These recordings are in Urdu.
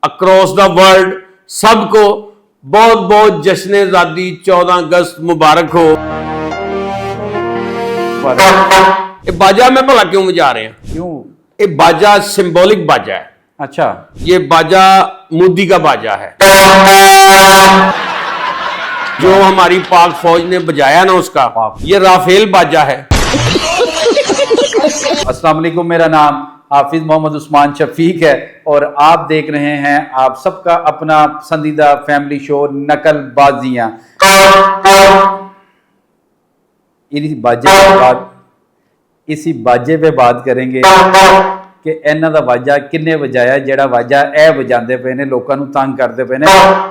اکراس دا ورلڈ سب کو بہت بہت جشن آزادی 14 اگست مبارک ہو۔ یہ باجا میں بھلا کیوں بجا رہے ہیں؟ کیوں؟ یہ باجا سمبولک باجا ہے۔ اچھا، یہ باجا مودی کا باجا ہے جو ہماری پاک فوج نے بجایا نا، اس کا یہ رافیل باجا ہے۔ السلام علیکم، میرا نام حافظ محمد عثمان شفیق ہے اور آپ دیکھ رہے ہیں آپ سب کا اپنا پسندیدہ فیملی شو نقل بازیاں۔ اسی باجے پہ بات کریں گے کہ انہاں دا واجہ کنے وجایا، جڑا واجہ اے وجاندے پے نے، لوکاں نوں تنگ کردے پے نے۔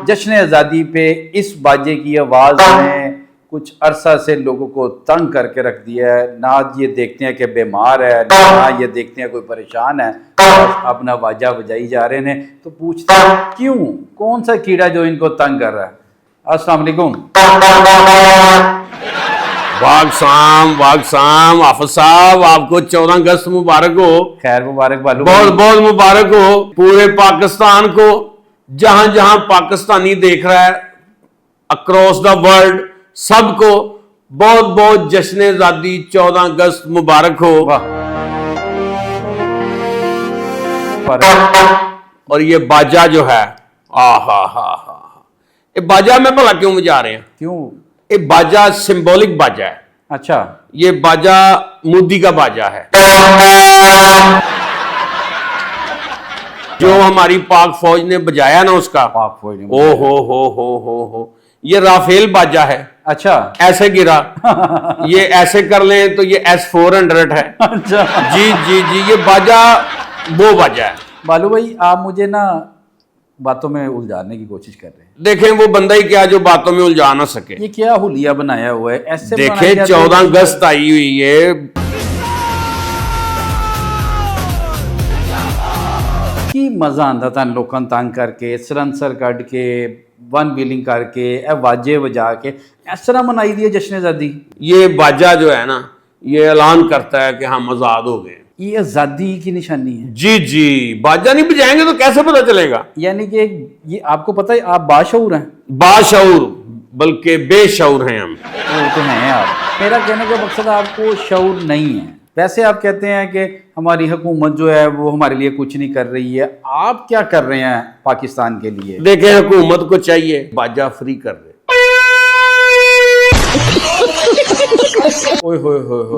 جشن آزادی پہ اس باجے کی آواز نے کچھ عرصہ سے لوگوں کو تنگ کر کے رکھ دیا ہے۔ نہ یہ دیکھتے ہیں کہ بیمار ہے، نہ یہ دیکھتے ہیں کوئی پریشان ہے، اپنا واجہ بجائی جا رہے ہیں۔ تو پوچھتے ہیں کیوں؟ کون سا کیڑا جو ان کو تنگ کر رہا ہے؟ السلام علیکم۔ واقسام حافظ صاحب، آپ کو 14 اگست مبارک ہو۔ خیر مبارک بالو، بہت بہت مبارک ہو پورے پاکستان کو، جہاں جہاں پاکستانی دیکھ رہا ہے اکراس دا ورلڈ سب کو بہت بہت جشن آزادی 14 اگست مبارک ہو۔ اور یہ باجا جو ہے یہ باجا میں بھلا کیوں بجا رہے ہیں؟ کیوں؟ یہ باجا سمبولک باجا ہے۔ اچھا، یہ باجا مودی کا باجا ہے جو ہماری پاک فوج نے بجایا نا، اس کا پاک فوج نے ہو یہ رافیل باجا ہے۔ اچھا، ایسے گرا، یہ ایسے کر لیں تو یہ S-400 ہے۔ اچھا جی جی جی، یہ باجا وہ باجا ہے۔ بالو بھائی، آپ مجھے نا باتوں میں الجھانے کی کوشش کر رہے ہیں۔ دیکھیں وہ بندہ ہی کیا جو باتوں میں الجھا نہ سکے۔ یہ کیا حلیہ بنایا ہوا ہے؟ ایسے دیکھیں 14 اگست آئی ہوئی ہے، کی مزہ آندا تھا لوکاں تنگ کر کے، سلنسر کٹ کے، ون ویلنگ کر کے، اے واجے بجا کے اس طرح منائی دی ہے جشن آزادی۔ یہ باجا جو ہے نا، یہ اعلان کرتا ہے کہ ہم آزاد ہو گئے۔ یہ آزادی کی نشانی ہے۔ جی جی، باجا نہیں بجائیں گے تو کیسے پتہ چلے گا؟ یعنی کہ یہ آپ کو پتہ ہے آپ باشعور ہیں؟ باشعور بلکہ بے شعور ہیں ہم۔ وہ تو ہیں آپ۔ میرا کہنے کا مقصد آپ کو شعور نہیں ہے۔ ویسے آپ کہتے ہیں کہ ہماری حکومت جو ہے وہ ہمارے لیے کچھ نہیں کر رہی ہے، آپ کیا کر رہے ہیں پاکستان کے لیے؟ دیکھیں حکومت کو چاہیے باجا فری کر دے۔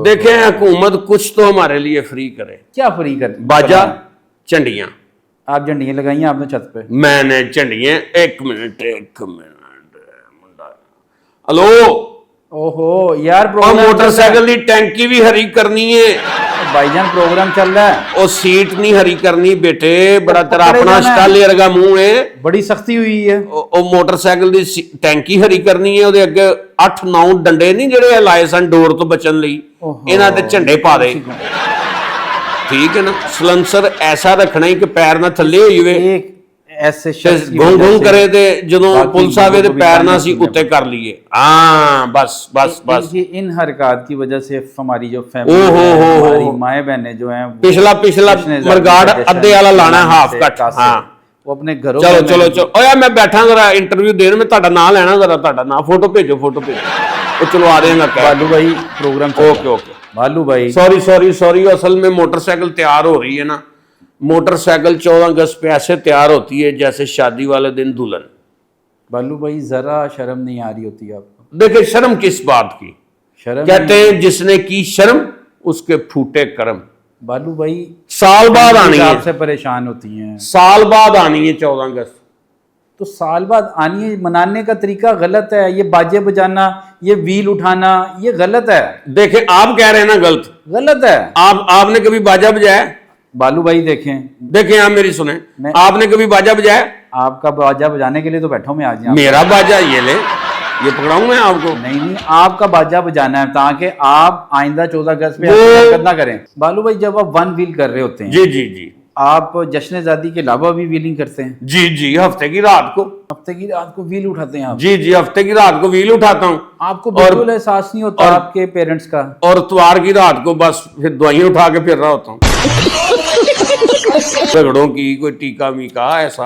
دیکھیں حکومت کچھ تو ہمارے لیے فری کرے۔ کیا فری کر؟ باجا جھنڈیاں۔ آپ جھنڈیاں لگائیں آپ نے چھت پہ؟ میں نے جھنڈیاں ایک منٹ ہلو اوہو یار، اور پروگرام موٹر سائیکل دی ٹینکی بھی ہری کرنی ہے۔ بھائی جان پروگرام چل رہا ہے۔ اور سیٹ نہیں ہری کرنی بیٹے، بڑا تیرا اپنا سٹالے ورگا منہ ہے۔ بڑی سختی ہوئی ہے۔ او موٹر سائیکل دی ٹینکی ہری کرنی ہے، اودے اگے 8-9 ڈنڈے نہیں جڑے لائے سن ڈور تو بچن لئی، انہاں تے جھنڈے پا دے۔ ٹھیک ہے نا، سلنسر ایسا رکھنا ہی کہ پیر نہ تھلے ہوئی ہوئے، ایک ایسے شخص گھوں گھوں کرے تے جدوں پولیس آوے تے پیر نہ سی اتے کر لیے۔ ہاں بس بس بس، ان حرکات کی وجہ سے ہماری جو فیملی ہماری مائیں بہنیں جو ہیں، پچھلا مرگاڑ ادھے والا لانا ہے ہاف کٹ۔ ہاں وہ اپنے گھروں چلو چلو چلو، اویا میں بیٹھا ذرا انٹرویو دین، میں تہاڈا نام لینا، ذرا تہاڈا نام، فوٹو بھیجو وہ چلوا دیں گا۔ بالو بھائی پروگرام اوکے اوکے، بالو بھائی سوری، اصل میں موٹر سائیکل تیار ہو رہی ہے نا، موٹر سائیکل 14 اگست پہ ایسے تیار ہوتی ہے جیسے شادی والے دن دلہن۔ بالو بھائی ذرا شرم نہیں آ رہی ہوتی آپ کو؟ دیکھیں شرم کس بات کی؟ شرم کہتے ہیں جس نے کی شرم اس کے پھوٹے کرم۔ بالو بھائی سال بعد آنی ہے، آپ سے پریشان ہوتی ہیں، سال بعد آنی ہے 14 اگست۔ تو سال بعد آنی ہے، منانے کا طریقہ غلط ہے۔ یہ باجے بجانا، یہ ویل اٹھانا، یہ غلط ہے۔ دیکھیں آپ کہہ رہے ہیں نا غلط ہے۔ آپ نے کبھی باجا بجایا؟ بالو بھائی دیکھیں آپ میری سنیں، آپ نے کبھی باجا بجایا؟ آپ کا باجا بجانے کے لیے تو بیٹھوں میں آج یہاں۔ میرا باجا یہ لے، یہ پکڑاؤں میں آپ کو؟ نہیں، آپ کا باجا بجانا ہے تاکہ آپ آئندہ 14 اگست پہ حرکت نہ کریں۔ بالو بھائی جب آپ ون ویل کر رہے ہوتے ہیں، جی جی جی، آپ جشن آزادی کے علاوہ بھی ویلنگ کرتے ہیں؟ جی جی، ہفتے کی رات کو ویل اٹھاتے ہیں آپ؟ جی جی، ہفتے کی رات کو ویل اٹھاتا ہوں۔ آپ کو بالکل احساس نہیں ہوتا آپ کے پیرنٹس کا؟ اور اتوار کی رات کو بس پھر دوائیں اٹھا کے پھر رہا ہوتا ہوں۔ جھگڑوں کی کوئی ٹیکا میکا ایسا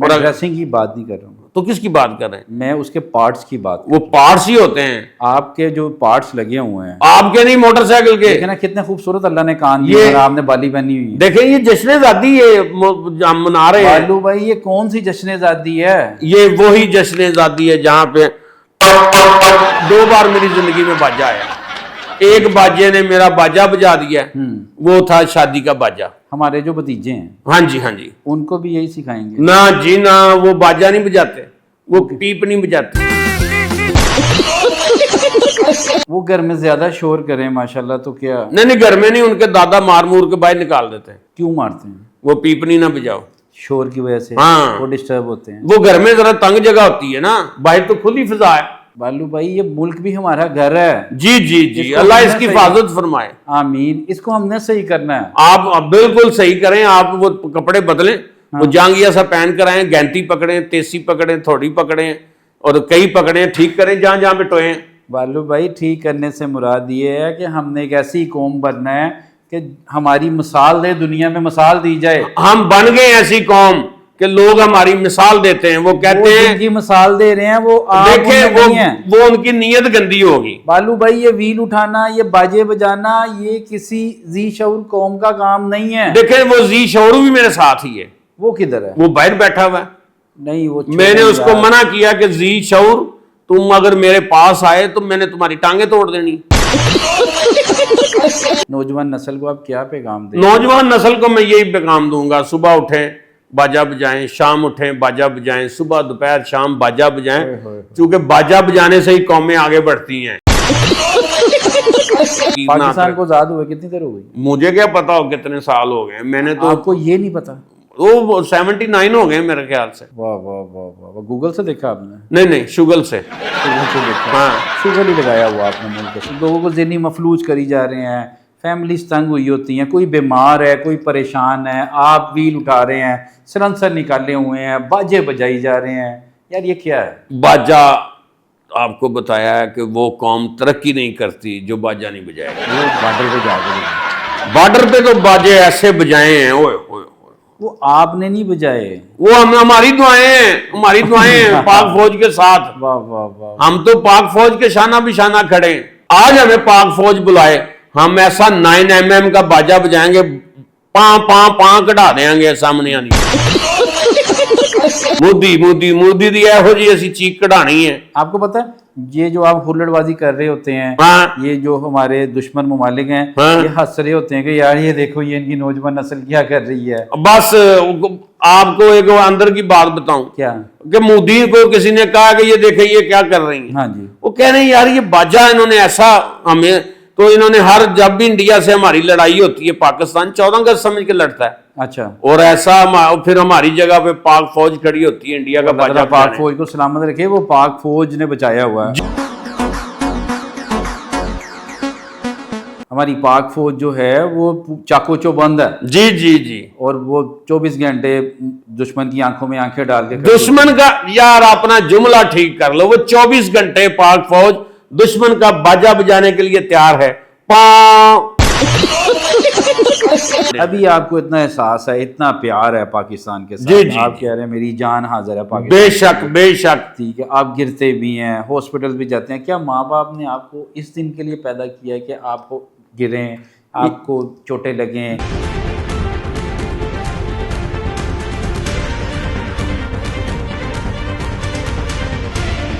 میں ڈریسنگ کی بات نہیں کر رہا ہوں، تو کس کی بات کر رہے ہیں؟ میں اس کے پارٹس کی بات وہ پارٹس ہی ہوتے ہیں، آپ کے جو پارٹس لگے ہوئے ہیں، آپ کے نہیں موٹر سائیکل کے۔ دیکھیں نا کتنے خوبصورت اللہ نے کان دیے اور آپ نے بالی پہنی ہوئی ہے۔ دیکھیں یہ جشن زادی یہ ہم منا رہے ہیں، بالو بھائی یہ کون سی جشن زادی ہے؟ یہ وہی جشن زادی ہے جہاں پہ 2 بار میری زندگی میں باجا آیا۔ ایک باجے نے میرا باجا بجا دیا، وہ تھا شادی کا باجا۔ ہمارے جو بھتیجے ہیں ہاں جی ہاں جی، ان کو بھی یہی سکھائیں گے؟ نہ جی نہ، وہ باجا نہیں بجاتے، وہ پیپ نہیں بجاتے۔ وہ گھر میں زیادہ شور کریں ماشاءاللہ تو کیا؟ نہیں گھر میں نہیں، ان کے دادا مار مور کے باہر نکال دیتے ہیں، کیوں مارتے ہیں؟ وہ پیپنی نہ بجاؤ، شور کی وجہ سے ہاں وہ ڈسٹرب ہوتے ہیں۔ وہ گھر میں ذرا تنگ جگہ ہوتی ہے نا، باہر تو کھلی فضا ہے۔ بالو بھائی یہ ملک بھی ہمارا گھر ہے، جی جی جی، اللہ اس کی حفاظت فرمائے، آمین۔ اس کو ہم نے صحیح کرنا ہے۔ آپ بالکل صحیح کریں، آپ وہ کپڑے بدلیں، وہ جانگیا سا پہن کر آئیں، گینتی پکڑیں، تیسی پکڑیں، تھوڑی پکڑیں اور کئی پکڑیں، ٹھیک کریں جہاں جہاں پہ ٹوئیں۔ بالو بھائی ٹھیک کرنے سے مراد یہ ہے کہ ہم نے ایک ایسی قوم بننا ہے کہ ہماری مثال دے، دنیا میں مثال دی جائے۔ ہم بن گئے ایسی قوم کہ لوگ ہماری مثال دیتے ہیں، وہ کہتے ہیں جن کی مثال دے رہے ہیں وہ آپ دیکھیں نہیں ہیں۔ وہ ان کی نیت گندی ہوگی۔ بالو بھائی یہ ویل اٹھانا، یہ باجے بجانا، یہ کسی ذی شعور قوم کا کام نہیں ہے۔ دیکھیں وہ ذی شعور بھی میرے ساتھ ہی ہے، وہ کدھر ہے؟ وہ باہر بیٹھا ہوا ہے۔ نہیں وہ میں نے اس کو منع کیا کہ ذی شعور تم اگر میرے پاس آئے تو میں نے تمہاری ٹانگیں توڑ دینی۔ نوجوان نسل کو آپ کیا پیغام دیں؟ نوجوان نسل کو میں یہی پیغام دوں گا، صبح اٹھیں باجا بجائیں، شام اٹھیں باجا بجائیں، صبح دوپہر شام باجا بجائیں، چونکہ باجا بجانے سے ہی قومیں آگے بڑھتی ہیں۔ پاکستان کو آزاد ہوئے کتنی دیر ہو گئی؟ مجھے کیا پتا ہو کتنے سال ہو گئے، میں نے تو آپ کو یہ نہیں پتا؟ وہ 79 ہو گئے میرے خیال سے۔ واہ واہ واہ واہ، گوگل سے دیکھا آپ نے؟ نہیں شگل سے، شوگر سے دیکھا؟ ہاں شوگر ہی لگایا ہوا آپ نے ملک کے لوگوں کو ذہنی مفلوج کری جا رہے ہیں، فیملیز تنگ ہوئی ہوتی ہیں، کوئی بیمار ہے، کوئی پریشان ہے، آپ ویل اٹھا رہے ہیں، سلنسر نکالے ہوئے ہیں، باجے بجائی جا رہے ہیں، یار یہ کیا ہے؟ باجا آپ کو بتایا ہے کہ وہ قوم ترقی نہیں کرتی جو باجا نہیں بجائے گا۔ وہ بارڈر پہ جا کے بارڈر پہ تو باجے ایسے بجائے ہیں، اوئے اوئے، وہ آپ نے نہیں بجائے، وہ ہماری دعائیں ہیں، ہماری دعائیں ہیں پاک فوج کے ساتھ۔ واہ واہ واہ، ہم تو پاک فوج کے شانہ بشانہ کھڑے ہیں۔ آج ہمیں پاک فوج بلائے، ہم ایسا 9mm کا باجا بجائیں گے، پاں پاں پاں کٹا دیں گے سامنے آنی۔ مودی مودی مودی دی ایہو جی ایسی چیخ کٹانی ہے۔ آپ کو پتہ ہے یہ جو آپ ہلڑ بازی کر رہے ہوتے ہیں، ہاں یہ جو ہمارے دشمن ممالک ہیں ہاں۔ یہ ہنس رہے ہوتے ہیں کہ یار یہ دیکھو یہ ان کی نوجوان نسل کیا کر رہی ہے۔ بس آپ کو ایک اندر کی بات بتاؤں کیا؟ کہ مودی کو کسی نے کہا کہ یہ دیکھیں یہ کیا کر رہی ہیں، ہاں جی، وہ کہہ رہے ہیں یار یہ باجا انہوں نے ایسا ہمیں، تو انہوں نے ہر جب بھی انڈیا سے ہماری لڑائی ہوتی ہے پاکستان 14 اگست سمجھ کے لڑتا ہے، اچھا، اور ایسا پھر ہماری جگہ پہ پاک فوج کھڑی ہوتی ہے انڈیا کا باجا پاک بجانے۔ فوج کو سلامت رکھے، وہ پاک فوج نے بچایا ہوا ہے۔ ہماری پاک فوج جو ہے وہ چاقو چوبند ہے، جی جی جی، اور وہ 24 گھنٹے دشمن کی آنکھوں میں آنکھیں ڈال کے دشمن کا یار اپنا جملہ ٹھیک کر لو، وہ 24 گھنٹے پاک فوج دشمن کا باجا بجانے کے لیے تیار ہے۔ ابھی آپ کو اتنا احساس ہے، اتنا پیار ہے پاکستان کے جی ساتھ، جی آپ کہہ رہے ہیں میری جان حاضر ہے پاکستان، بے شک بے شک۔ ٹھیک ہے، آپ گرتے بھی ہیں، ہاسپٹل بھی جاتے ہیں، کیا ماں باپ نے آپ کو اس دن کے لیے پیدا کیا ہے کہ آپ کو گریں، آپ کو چوٹیں لگیں؟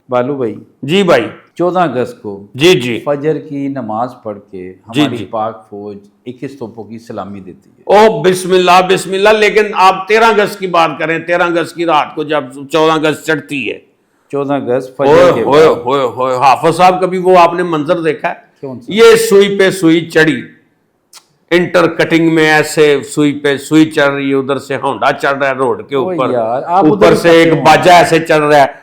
بالو بھائی جی بھائی، 14 اگست کو جی جی، فجر کی نماز پڑھ کے جی ہماری جی، پاک فوج 21 توپوں کی سلامی دیتی ہے۔ او بسم اللہ بسم اللہ، لیکن آپ 13 اگست کی بات کریں، 13 اگست کی رات کو جب 14 اگست چڑھتی ہے، 14 اگست ہوئے فجر کے ہوئے بعد ہوئے ہوئے، حافظ صاحب کبھی وہ آپ نے منظر دیکھا ہے؟ کون سا؟ یہ سوئی پہ سوئی چڑھی، انٹر کٹنگ میں ایسے سوئی پہ سوئی چڑھ رہی ہے، ادھر سے ہونڈا چڑھ رہا ہے روڈ کے اوپر، یار، آپ اوپر ادھر سے ایک باجا ایسے چڑھ رہا ہے۔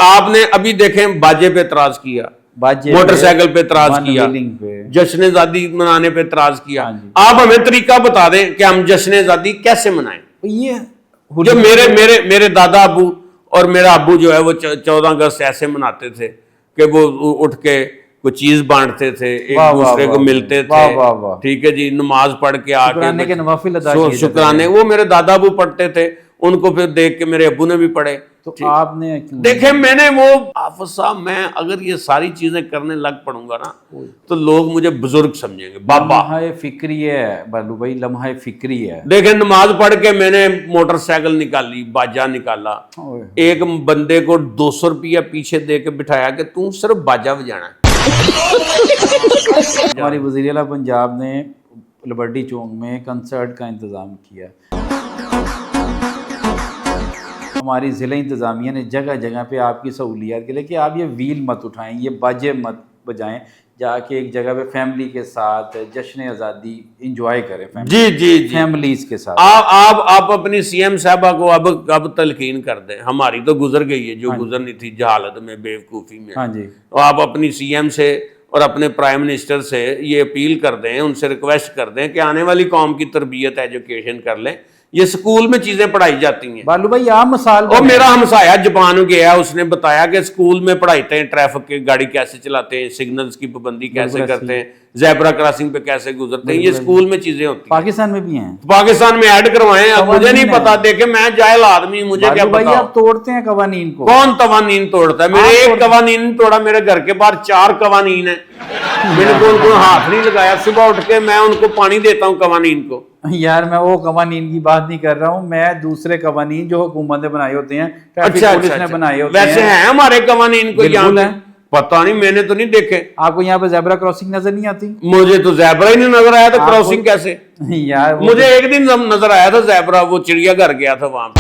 آپ نے ابھی دیکھیں باجے پہ اعتراض کیا، باجے موٹر سائیکل پہ اعتراض ون کیا، ویلنگ پہ، جشن زادی منانے پہ اعتراض کیا۔ ہاں جی۔ آپ ہمیں طریقہ بتا دیں کہ ہم جشن زادی کیسے منائیں؟ یہ جو میرے دادا ابو اور میرا ابو جو ہے وہ 14 اگست ایسے مناتے تھے کہ وہ اٹھ کے کوئی چیز بانٹتے تھے, ایک واہ دوسرے واہ کو ملتے واہ تھے, واہ واہ. ٹھیک ہے جی, نماز پڑھ کے آ شکرانے کے نوافل ادا کے کیے جاتے شکرانے, وہ میرے دادا ابو پڑھتے تھے, ان کو پھر دیکھ کے میرے ابو نے بھی پڑھے. تو آپ نے دیکھیں میں نے وہ حافظ صاحب, میں اگر یہ ساری چیزیں کرنے لگ پڑوں گا نا تو لوگ مجھے بزرگ سمجھیں گے, بابا. لمحہ فکری ہے بالو بھائی, لمحہ فکری ہے. دیکھیں نماز پڑھ کے میں نے موٹر سائیکل نکالی, باجا نکالا, ایک بندے کو 200 روپیہ پیچھے دے کے بٹھایا کہ تم صرف باجا بجانا ہے. ہماری وزیر اعلیٰ پنجاب نے لبرٹی چوک میں کنسرٹ کا انتظام کیا. ہماری ضلع انتظامیہ نے جگہ جگہ پہ آپ کی سہولیات کے لیے کہ آپ یہ ویل مت اٹھائیں, یہ باجے مت بجائیں, جا کے ایک جگہ پہ فیملی کے ساتھ جشن آزادی انجوائے کریں, جی جی جی, فیملیز کے ساتھ. آپ اپنی سی ایم صاحبہ کو اب تلقین کر دیں, ہماری تو گزر گئی ہے جو گزرنی تھی جہالت میں, بیوقوفی میں. ہاں جی, تو آپ اپنی سی ایم سے اور اپنے پرائم منسٹر سے یہ اپیل کر دیں, ان سے ریکویسٹ کر دیں کہ آنے والی قوم کی تربیت ایجوکیشن کر لیں. یہ سکول میں چیزیں پڑھائی جاتی ہیں. بالو بھائی آپ مثال اور میرا ہمسایہ جاپان گیا, اس نے بتایا کہ سکول میں پڑھاتے ہیں ٹریفک کی گاڑی کیسے چلاتے ہیں, سگنلز کی پابندی کیسے کرتے ہیں, زیبرا کراسنگ پہ کیسے گزرتے ہیں, یہ سکول میں چیزیں ہوتی ہیں. پاکستان میں بھی ہیں, پاکستان میں ایڈ کروائیں. اب مجھے نہیں پتا, دیکھیں میں جاہل آدمی, مجھے کیا بھائی پتا. آپ توڑتے ہیں قوانین کو. کون قوانین توڑتا ہے؟ میرے ایک قوانین نہیں توڑا, میرے گھر کے باہر 4 قوانین ہیں. میں نے ان کو ہاتھ نہیں لگایا, صبح اٹھ کے میں ان کو پانی دیتا ہوں قوانین کو. یار میں وہ قوانین کی بات نہیں کر رہا ہوں, میں دوسرے قوانین جو حکومت نے بنائے ہوتے ہیں, ٹریفک پولیس نے بنائے ہوتے ہیں. ویسے ہیں ہمارے قوانین کو یہاں پہ, پتہ نہیں, میں نے تو نہیں دیکھے. آپ کو یہاں پہ زیبرا کراسنگ نظر نہیں آتی؟ مجھے تو زیبرا ہی نہیں نظر آیا تھا, کراسنگ کیسے؟ یار مجھے ایک دن نظر آیا تھا زیبرا, وہ چڑیا گھر گیا تھا وہاں پہ.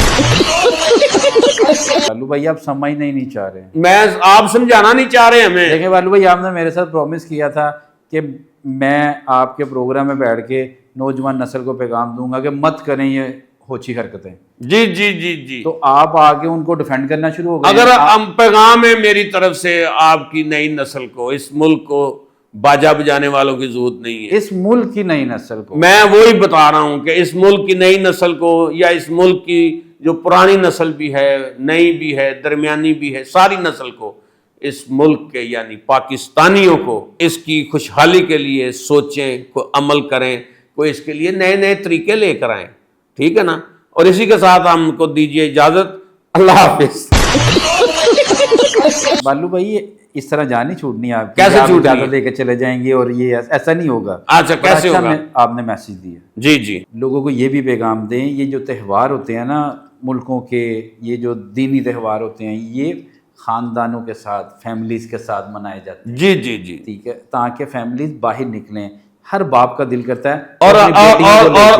بالو بھائی آپ سمجھنا ہی نہیں چاہ رہے. میں آپ سمجھانا نہیں چاہ رہے ہمیں. دیکھیں بالو بھائی, آپ نے میرے ساتھ پرومس کیا تھا کہ میں آپ کے پروگرام میں بیٹھ کے نوجوان نسل کو پیغام دوں گا کہ مت کریں یہ ہوچی حرکتیں. جی جی جی جی, تو آپ آگے ان کو ڈیفینڈ کرنا شروع ہو گئے. اگر پیغام ہے میری طرف سے آپ کی نئی نسل کو, اس ملک کو باجا بجانے والوں کی ضرورت نہیں ہے. اس ملک کی نئی نسل کو میں وہی بتا رہا ہوں کہ اس ملک کی نئی نسل کو, یا اس ملک کی جو پرانی نسل بھی ہے, نئی بھی ہے, درمیانی بھی ہے, ساری نسل کو, اس ملک کے یعنی پاکستانیوں کو اس کی خوشحالی کے لیے سوچیں, کو عمل کریں, کوئی اس کے لیے نئے نئے طریقے لے کر آئیں. ٹھیک ہے نا. اور اسی کے ساتھ ہم کو دیجیے اجازت. اللہ حافظ. بالو بھائی اس طرح جان نہیں چھوٹنی آپ کی, کیسے چھوٹنی اجازت لے کے چلے جائیں گے اور یہ ایسا نہیں ہوگا. اچھا کیسے ہوگا؟ آپ نے میسج دیا. جی جی, لوگوں کو یہ بھی پیغام دیں, یہ جو تہوار ہوتے ہیں نا ملکوں کے, یہ جو دینی تہوار ہوتے ہیں, یہ خاندانوں کے ساتھ, فیملیز کے ساتھ منائے جاتے ہیں. جی جی جی, ٹھیک ہے, تاکہ فیملیز باہر نکلیں. ہر باپ کا دل کرتا ہے. اور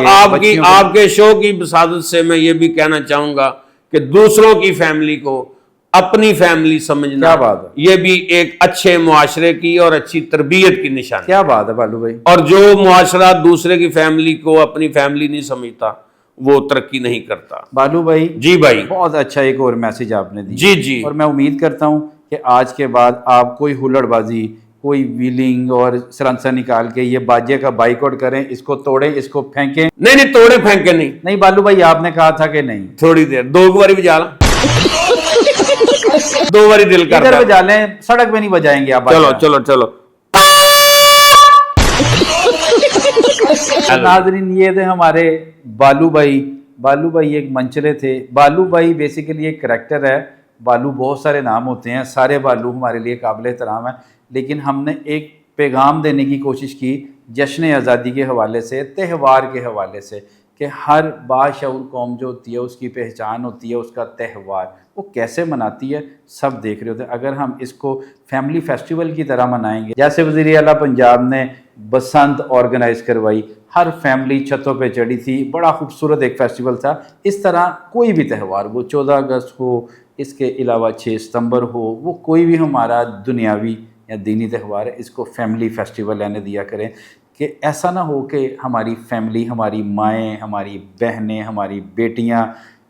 آپ کے شو کی بسادت سے میں یہ بھی کہنا چاہوں گا کہ دوسروں کی فیملی کو اپنی فیملی سمجھنا, کیا بات ہے, یہ بھی ایک اچھے معاشرے کی اور اچھی تربیت کی نشانی. کیا بات ہے بالو بھائی. اور جو معاشرہ دوسرے کی فیملی کو اپنی فیملی نہیں سمجھتا وہ ترقی نہیں کرتا. بالو بھائی جی بھائی, بہت اچھا ایک اور میسج آپ نے دی. جی جی, اور میں امید کرتا ہوں کہ آج کے بعد آپ کوئی ہلڑ بازی, کوئی ویلنگ اور سرنسا نکال کے یہ باجے کا بائیکاٹ کریں, اس کو توڑیں, اس کو پھینکیں. نہیں توڑے پھینکے نہیں بالو بھائی آپ نے کہا تھا کہ نہیں. تھوڑی دیر 2 باری بجا لا, 2 باری دل کرتا ادھر بجا لیں, سڑک پہ نہیں بجائیں گے آپ. چلو چلو چلو. ناظرین یہ تھے ہمارے بالو بھائی. بالو بھائی ایک منچلے تھے. بالو بھائی بیسیکلی ایک کریکٹر ہے. بالو بہت سارے نام ہوتے ہیں, سارے بالو ہمارے لیے قابل احترام ہیں, لیکن ہم نے ایک پیغام دینے کی کوشش کی جشن آزادی کے حوالے سے, تہوار کے حوالے سے, کہ ہر باشعور قوم جو ہوتی ہے اس کی پہچان ہوتی ہے, اس کا تہوار وہ کیسے مناتی ہے, سب دیکھ رہے ہوتے ہیں. اگر ہم اس کو فیملی فیسٹیول کی طرح منائیں گے, جیسے وزیر اعلیٰ پنجاب نے بسنت آرگنائز کروائی, ہر فیملی چھتوں پہ چڑھی تھی, بڑا خوبصورت ایک فیسٹیول تھا. اس طرح کوئی بھی تہوار, وہ 14 اگست ہو, اس کے علاوہ 6 ستمبر ہو, وہ کوئی بھی ہمارا دنیاوی یا دینی تہوار ہے, اس کو فیملی فیسٹیول رہنے دیا کریں. کہ ایسا نہ ہو کہ ہماری فیملی, ہماری مائیں, ہماری بہنیں, ہماری بیٹیاں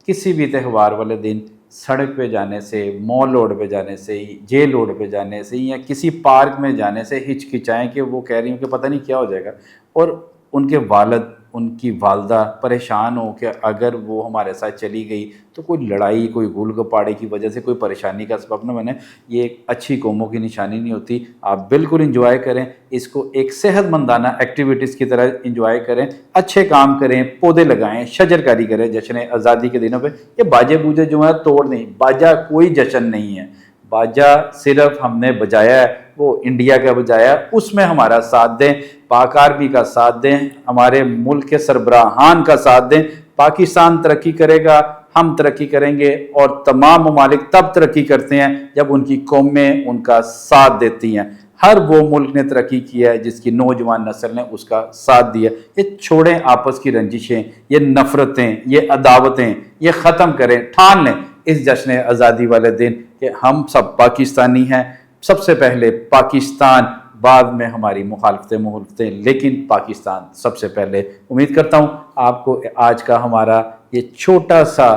کسی بھی تہوار والے دن سڑک پہ جانے سے, مال روڈ پہ جانے سے, جیل روڈ پہ جانے سے, یا کسی پارک میں جانے سے ہچکچائیں کہ وہ کہہ رہی ہوں کہ پتہ نہیں کیا ہو جائے گا. اور ان کے والد ان کی والدہ پریشان ہو کہ اگر وہ ہمارے ساتھ چلی گئی تو کوئی لڑائی کوئی گول گپاڑے کی وجہ سے کوئی پریشانی کا سبب نہ بنے، یہ ایک اچھی قوموں کی نشانی نہیں ہوتی۔ آپ بالکل انجوائے کریں اس کو، ایک صحت مندانہ ایکٹیویٹیز کی طرح انجوائے کریں، اچھے کام کریں، پودے لگائیں، شجر کاری کریں جشن آزادی کے دنوں پہ۔ یہ باجے بوجے جو ہیں توڑ نہیں، باجا کوئی جشن نہیں ہے، باجا صرف ہم نے بجایا ہے وہ انڈیا کا بجایا، اس میں ہمارا ساتھ دیں، پاک آرمی کا ساتھ دیں، ہمارے ملک کے سربراہان کا ساتھ دیں۔ پاکستان ترقی کرے گا، ہم ترقی کریں گے، اور تمام ممالک تب ترقی کرتے ہیں جب ان کی قومیں ان کا ساتھ دیتی ہیں۔ ہر وہ ملک نے ترقی کیا ہے جس کی نوجوان نسل نے اس کا ساتھ دیا۔ یہ چھوڑیں آپس کی رنجشیں، یہ نفرتیں، یہ عداوتیں، یہ ختم کریں، ٹھان لیں اس جشن آزادی والے دن کہ ہم سب پاکستانی ہیں، سب سے پہلے پاکستان، بعد میں ہماری مخالفتیں، لیکن پاکستان سب سے پہلے۔ امید کرتا ہوں آپ کو آج کا ہمارا یہ چھوٹا سا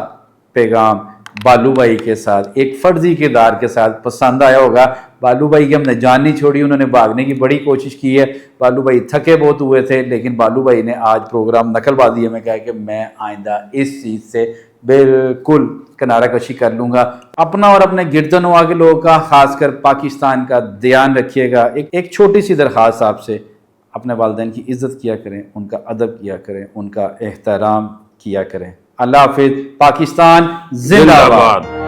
پیغام بالو بھائی کے ساتھ ایک فرضی کردار کے ساتھ پسند آیا ہوگا۔ بالو بھائی کی ہم نے جان نہیں چھوڑی، انہوں نے بھاگنے کی بڑی کوشش کی ہے، بالو بھائی تھکے بہت ہوئے تھے، لیکن بالو بھائی نے آج پروگرام نقل بازی میں کہا کہ میں آئندہ اس چیز سے بالکل کنارہ کشی کر لوں گا۔ اپنا اور اپنے گرد و نواح کے لوگوں کا، خاص کر پاکستان کا دھیان رکھیے گا۔ ایک چھوٹی سی درخواست آپ سے، اپنے والدین کی عزت کیا کریں، ان کا ادب کیا کریں، ان کا احترام کیا کریں۔ اللہ حافظ۔ پاکستان زندہ باد۔